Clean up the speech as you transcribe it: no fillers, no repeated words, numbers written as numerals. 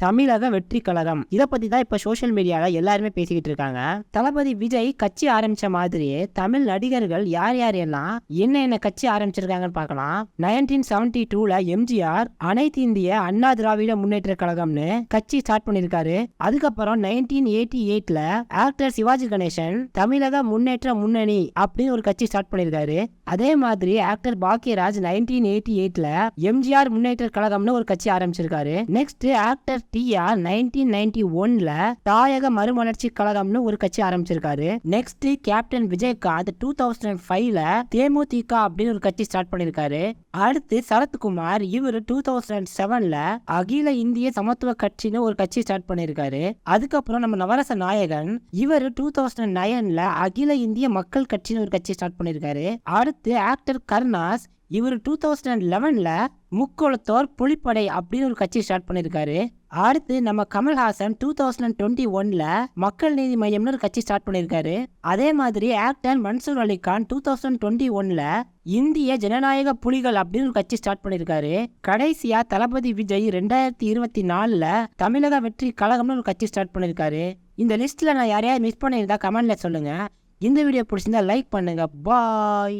தமிழக வெற்றி கழகம். இதை பத்தி தான் இப்ப சோசியல் மீடியால எல்லாருமே பேசிக்கிட்டு இருக்காங்க. தளபதி விஜய் கட்சி ஆரம்பிச்ச மாதிரியே தமிழ் நடிகர்கள் யார் யார் எல்லாம் என்ன கட்சி ஆரம்பிச்சிருக்காங்கன்னு பார்க்கலாம். 1972ல எம்ஜிஆர் அனைத்து இந்திய அண்ணா திராவிட முன்னேற்ற கழகம்னு கட்சி ஸ்டார்ட் பண்ணிருக்காரு. அதுக்கப்புறம் 1988ல ஆக்டர் சிவாஜி கணேசன் தமிழக முன்னேற்ற முன்னணி அப்படின்னு ஒரு கட்சி ஸ்டார்ட் பண்ணிருக்காரு. அதே மாதிரி ஆக்டர் பாக்கியராஜ் 1988ல எம்ஜிஆர் முன்னேற்ற கழகம்னு ஒரு கட்சி ஆரம்பிச்சிருக்காரு. நெக்ஸ்ட் ஆக்டர் டிஆர் 1991ல தாயக மறுமலர்ச்சி கழகம்னு ஒரு கட்சி ஆரம்பிச்சிருக்காரு. நெக்ஸ்ட் கேப்டன் விஜயகாந்த் 2005ல தேமுதிக அப்படின்னு ஒரு கட்சி ஸ்டார்ட் பண்ணிருக்காரு. அடுத்து சரத்குமார் இவர் 2007ல அகில இந்திய சமத்துவ கட்சின்னு ஒரு கட்சி ஸ்டார்ட் பண்ணிருக்காரு. அதுக்கப்புறம் நம்ம நவரச நாயகன் இவர் 2009ல அகில இந்திய மக்கள் கட்சின்னு ஒரு கட்சி ஸ்டார்ட் பண்ணிருக்காரு. அடுத்து ஆக்டர் கருணாஸ் இவர் 2011ல முக்கோளத்தோர் புலிப்படை அப்படின்னு ஒரு கட்சி ஸ்டார்ட் பண்ணிருக்காரு. அடுத்து நம்ம கமல்ஹாசன் 2021ல மக்கள் நீதி மையம்னு ஒரு கட்சி ஸ்டார்ட் பண்ணிருக்காரு. அதே மாதிரி ஆக்டர் மன்சூர் அலிகான் 2021ல இந்திய ஜனநாயக புலிகள் அப்படின்னு ஒரு கட்சி ஸ்டார்ட் பண்ணிருக்காரு. கடைசியா தளபதி விஜய் 2024ல தமிழக வெற்றி கழகம்னு ஒரு கட்சி ஸ்டார்ட் பண்ணிருக்காரு. இந்த லிஸ்ட்ல நான் யாரையாவது மிஸ் பண்ணியிருந்தா கமெண்ட்ல சொல்லுங்க. இந்த வீடியோ பிடிச்சிருந்தா லைக் பண்ணுங்க. பாய்.